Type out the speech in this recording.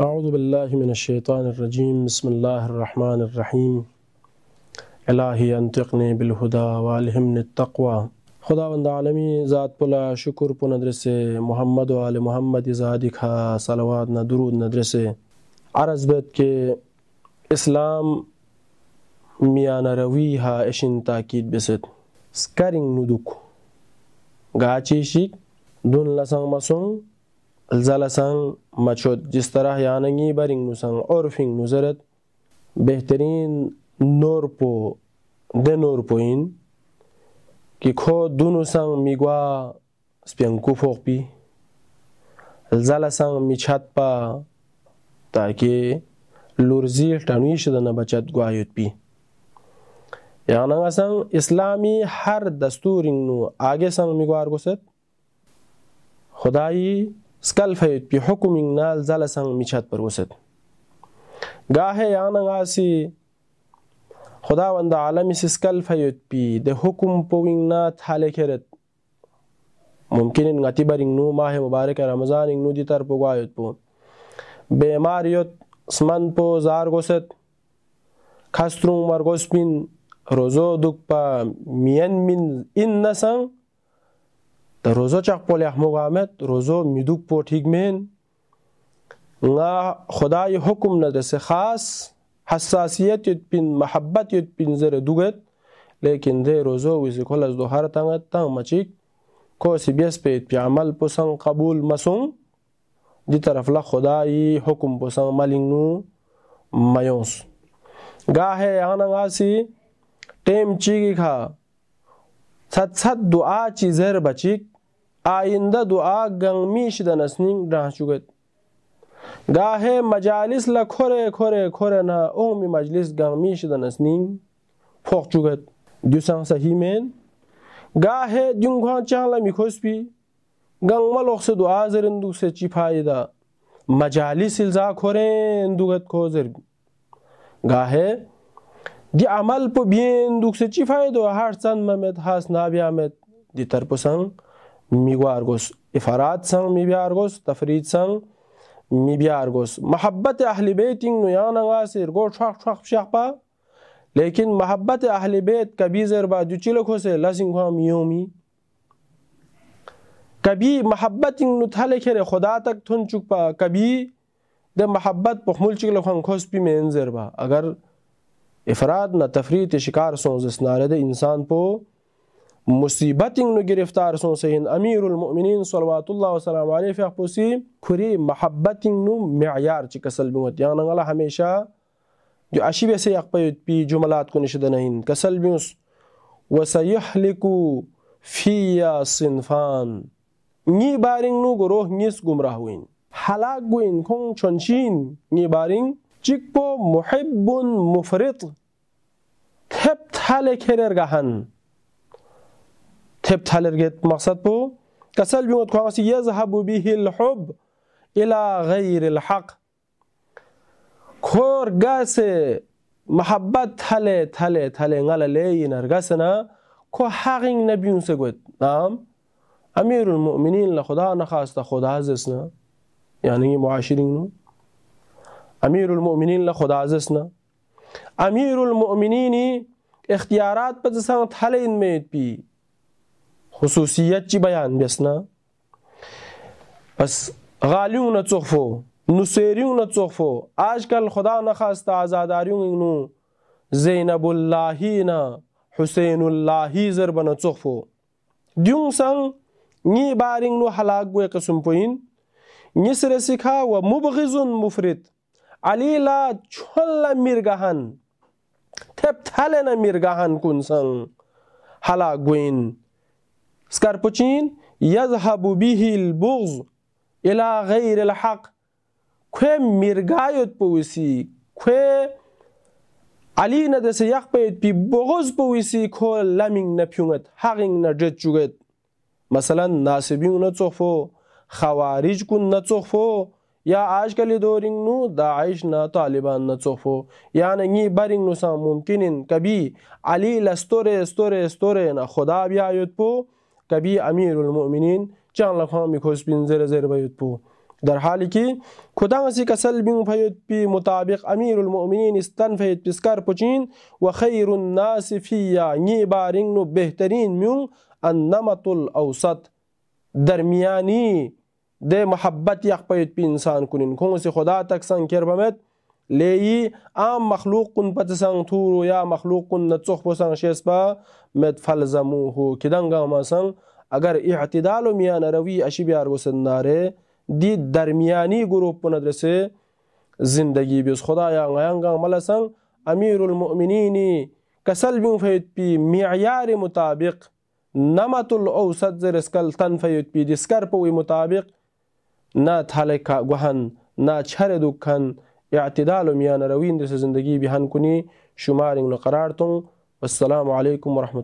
أعوذ بالله من الشيطان الرجيم بسم الله الرحمن الرحيم الهی انطقني بالهدى والهمني التقوى. خداوند عالمی ذات پلا شکر پو ندرسه محمد و آل محمد زادی کا صلوات نا درود ندرسه. عرض بد که اسلام میان روی ها اشین تاکید بسد سکرینگ ندوک گاچیشیک دون لسان مسون الزلسان مچود جس طرح یانگی برینگ نوسان عرفینگ نوزرد بهترین نور پو ده نور پوین که خو دونو سان میگوا سپینکو فوق بی الزلسان میچات پا تاکه لورزی تنویش دن بچت گوایت بی یعنی سان اسلامی هر دستورینگ نو آگه سان میگوار گوست خدایی سکل فیت پی حکمینگ نال زلسان میچات پر گوست گاهه یعنی آسی خداوند عالمی سکل فیت پی ده حکم پوینگ نا تھالے کرد ممکن نتی برینگ نو ماه مبارک رمضان نو دی تر پو گوایت پو بیماریت سمن پو زار گوست خسترون مرگوس پین روزو دوک پا مین من این نسان تا روزو چاق پولی احمو آمد روزو میدوک پو ٹھیک مین نا خدای حکم ندرس خاص حساسیت یت پین محبت یت پین زر دوگت لیکن ده روزو ویسی کل از دو هر تنگت تنگ مچیک کو سی بیس پیت پی عمل پسن قبول مسون دی طرف لا خدای حکم پسن ملینگنو میونس گاهه یعنی آسی ٹیم چیگی کھا ست دعا چی زر بچیک آئندہ دعا گنگ میش دنسنینگ ڈان چوگت گاهه مجالس لا کھورے نا اومی مجلس گنگ میش دنسنینگ فوق چوگت دیوسان صحیح مین گاهه دیونگوان چانلا میکوس پی گنگ ملوخ سے دعا زرندوک سے چی فائدہ مجالس الزا کھورین دوگت کو زر گاهه دی عمل پو بین دوک سے چی فائدہ ہر چند ممت ہاس نابی آمد دی ترپو سنگ میگوار گوس افراد سنگ میبیار گوس تفرید سنگ میبیار گوس محبت اہل بیتنگ نو یانا غاسر گو شخ پا لیکن محبت اہل بیت کبھی زربا جو چلکو سے لسنگ ہم یومی کبھی محبت نو تھالے کھرے خدا تک تھن چک پا کبھی دے محبت پخمول چکلو خان کھوس پی میں زربا اگر افراد نہ تفرید شکار سونزس نارد انسان پو مصیبت نو گرفتار سون سہین امیر المؤمنین صلوات اللہ وسلام علیہ فیق پوسی کھری محبت نو معیار چی کسل بیوت یعنی اللہ ہمیشہ جو اشیب سے یقبیت پی جملات کو نشدنہین کسل بیوس وسیحلکو فی صنفان نی بارنگ نو گروہ نیس گمراہ ہوئین حلاک گوین کھون چونچین نی بارنگ چک پو محب مفرط تھپ تھالے کھرر گہن تھپ تھالر گیت مقصد پو کسل بیوت کھوانسی یذہب بیہ الحب الى غیر الحق کھور گا سے محبت تھلے نگل لین ارگسنا کھو حقین نبیون سے گوت نام امیر المؤمنین لخدا نخواست خدا عزسنا یعنی معاشرین نو امیر المؤمنین لخدا عزسنا امیر المؤمنین اختیارات پر جسان تھلین میت پی خصوصیت چی بیان بیسنا بس غالیون نچوخفو نسیریون نچوخفو آج کل خدا نخواست آزاداریون نو زینب اللہی نا حسین اللہی ضرب نچوخفو دیون سنگ نی بارنگ نو حلاق گوے قسم پوین نسر سکھا و مبغضن مفرد علی لا چھولا مرگہن تھپ تھالنا مرگہن کن سنگ حلاق گوین سکر پچین یذہب بیہ البغض الى غیر الحق کھوے مرگایت پویسی کھوے علی ندر سے یک پیت پی بغض پویسی کھو لمنگ نپیونگت حقنگ نجد چوگت مثلا ناسبیون نچوخفو خوارج کن نچوخفو یا آج کلی دورنگ نو داعش نا طالبان نچوخفو یعنی نی برنگ نو سا ممکنن کبھی علی لستورے نا خدا بیایت پو کبھی امیر المؤمنین چان لکھاں میکھوس پین زر بیت پو در حالی که کدانسی کسل بیون فید پی مطابق امیر المؤمنین استن فید پیسکار پچین و خیر الناس فیا نی بارینگ نو بهترین میون النمط الاوسط درمیانی ده محبت یک پید پی انسان کنین کونسی خدا تک سنگ کر بمید لیی عام مخلوق کن پت سنگ تورو یا مخلوق کن نتسخ پو سنگ شیس با مد فلزموهو کدنگا ما سنگ اگر اعتدال و میان روی اشی بیار وسناره دی درمیانی گروپ ندرسه زندگی بیس خدایا غیانگا ملسنگ امیر المؤمنینی کسل بیون فید پی معیار مطابق نمط الاوسط زرسکل تن فید پی دسکر پوی مطابق نا تحلق گوهن نا چهر دکن اعتدال و میان روین دس زندگی بیهن کنی شمارین قرارتون. والسلام علیکم ورحمت